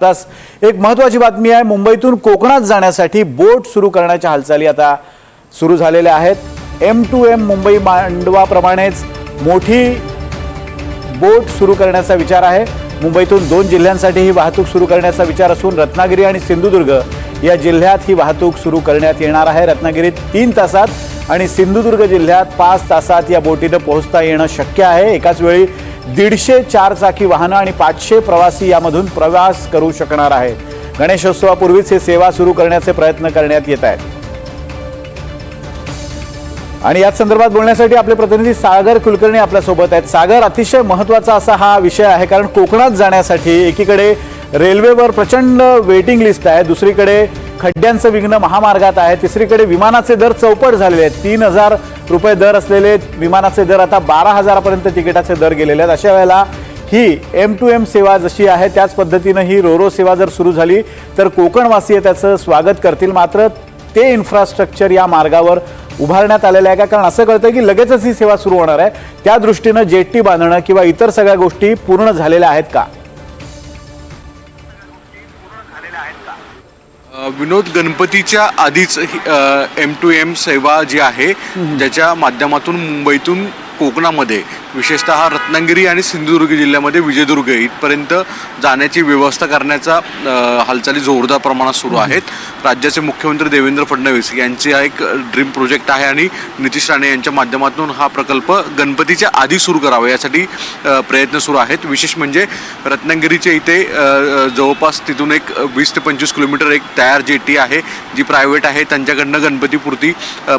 एक महत्त्वाची बातमी आहे। मुंबईतून कोकणात जाण्यासाठी बोट सुरू करण्याच्या हालचाली आता सुरू झालेल्या आहेत। M2M मुंबई मांडवाप्रमाणेच मोठी बोट सुरू करण्याचा विचार आहे। मुंबईतून 2 जिल्ह्यांसाठी ही वाहतूक सुरू करण्याचा विचार असून रत्नागिरी आणि सिंधुदुर्ग या जिल्ह्यात ही वाहतूक सुरू करण्यात येणार आहे। रत्नागिरीत 3 तासात आणि सिंधुदुर्ग जिल्ह्यात 5 तासात या बोटीने पोहोचता येणं शक्य आहे। एकाच वेळी 150 4-चाकी वाहनं आणि 500 प्रवासी यामधून प्रवास करू शकणार आहेत। गणेशोत्सवापूर्वीच हे सेवा सुरू करण्याचे प्रयत्न करण्यात येत आहेत। आणि याच संदर्भात बोलण्यासाठी आपले प्रतिनिधी सागर कुलकर्णी आपल्या सोबत आहेत। सागर, अतिशय महत्त्वाचा असा हा विषय आहे, कारण कोकणात जाण्यासाठी एकीकडे रेल्वेवर प्रचंड वेटिंग लिस्ट आहे, दुसरीकडे खड्ड्यांचं विघ्न महामार्गात आहे, तिसरीकडे विमानाचे दर चौपट झालेले आहेत। 3000 रुपये दर असलेले विमानाचे दर आता 12,000 पर्यंत तिकिटाचे दर गेलेले आहेत। अशा वेळेला ही M2M सेवा जशी आहे त्याच पद्धतीने ही रोरो सेवा जर सुरू झाली तर कोकणवासीय त्याचं स्वागत करतील। मात्र ते इन्फ्रास्ट्रक्चर या मार्गावर उभारण्यात आलेलं आहे का? कारण असं कळतं की लगेचच ही सेवा सुरू होणार आहे, त्या दृष्टीने जेट्टी बांधणं किंवा इतर सगळ्या गोष्टी पूर्ण झालेल्या आहेत का? विनोद, गणपतीच्या आधीच M2M सेवा जी आहे ज्याच्या माध्यमातून मुंबईतून कोकणामध्ये विशेषतः रत्नागिरी आणि सिंधुदुर्ग जिल्ह्यामध्ये विजयदुर्ग इथपर्यंत जाण्याची व्यवस्था करण्याचा हालचाली जोरदार प्रमाणात सुरू आहेत। राज्याचे मुख्यमंत्री देवेंद्र फडणवीस यांची हा एक ड्रीम प्रोजेक्ट आहे आणि नितीश राणे यांच्या माध्यमातून हा प्रकल्प गणपतीच्या आधी सुरू करावा यासाठी प्रयत्न सुरू आहेत। विशेष म्हणजे रत्नागिरीच्या इथे जवळपास तिथून एक 20 ते 25 किलोमीटर एक तयार जेटी आहे जी प्रायव्हेट आहे, त्यांच्याकडनं गणपतीपुरती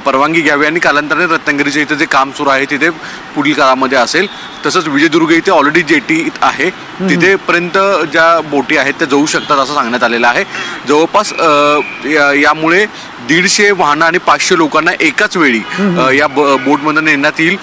परवानगी घ्यावी आणि कालांतराने रत्नागिरीच्या इथे जे काम सुरू आहे तिथे पुढील काळामध्ये असेल। तसंच विजयदुर्ग इथे ऑलरेडी जेटी आहे, तिथेपर्यंत ज्या बोटी आहेत त्या जाऊ शकतात असं सांगण्यात आलेलं आहे। जवळपास यामुळे 150 वाहनं आणि 500 लोकांना एकाच वेळी या बोटमधून नेण्यात येईल।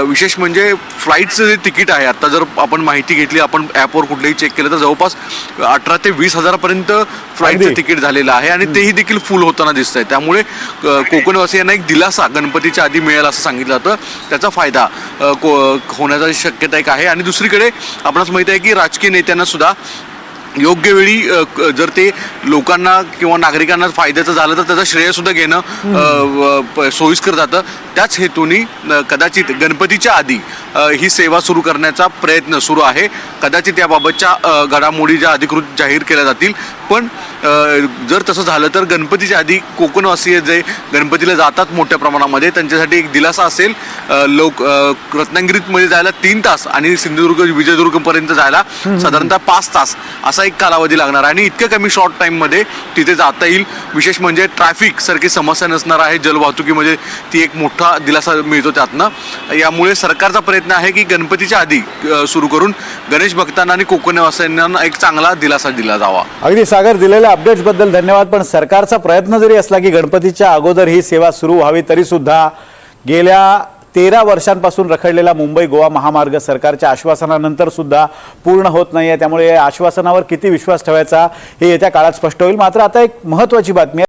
विशेष म्हणजे फ्लाईटचं जे तिकीट आहे, आता जर आपण माहिती घेतली, आपण ॲपवर कुठलेही चेक केलं तर जवळपास 18 ते 20 हजारापर्यंत फ्लाईटचं तिकीट झालेलं आहे आणि तेही देखील फुल होताना दिसत आहे। त्यामुळे कोकणवासियांना एक दिलासा गणपतीच्या आधी मिळेल असं सांगितलं जातं, त्याचा फायदा होण्याची शक्यता एक आहे। आणि दुसरीकडे आपणास माहिती आहे की राजकीय नेत्यांना सुद्धा योग्य वेळी जर ते लोकांना किंवा नागरिकांना फायद्याचं झालं तर त्याचा श्रेयसुद्धा घेणं सोयीस्कर जातं। त्याच हेतूने कदाचित गणपतीच्या आधी ही सेवा सुरू करण्याचा प्रयत्न सुरू आहे। कदाचित याबाबतच्या घडामोडी ज्या अधिकृत जाहीर केल्या जातील, पण जर तसं झालं तर गणपतीच्या आधी कोकणवासीय जे गणपतीला जातात मोठ्या प्रमाणामध्ये त्यांच्यासाठी एक दिलासा असेल। रत्नागिरीमध्ये जायला 3 तास आणि सिंधुदुर्ग विजयदुर्गपर्यंत जायला साधारणतः 5 तास असा एक कालावधी लागणार आहे आणि इतक्या कमी शॉर्ट टाईममध्ये तिथे जाता येईल। विशेष म्हणजे ट्रॅफिक सारखी समस्या नसणार आहे, जलवाहतुकीमध्ये ती एक मोठा दिलासा मिळतो त्यातनं। यामुळे सरकारचा प्रयत्न आहे की गणपतीच्या आधी सुरू करून गणेश भक्तांना आणि कोकणवासियांना एक चांगला दिलासा दिला जावा। अगदी सागर, दिलेल्या अपडेट्सबद्दल धन्यवाद। पण सरकारचा प्रयत्न जरी असला की गणपतीच्या अगोदर ही सेवा सुरू व्हावी, तरी सुद्धा गेल्या 13 वर्षांपासून रखडलेला मुंबई गोवा महामार्ग सरकारच्या आश्वासनानंतर सुद्धा पूर्ण होत नाहीये। त्यामुळे या आश्वासनावर किती विश्वास ठेवायचा हे येत्या काळात स्पष्ट होईल। मात्र आता एक महत्त्वाची बातमी आहे।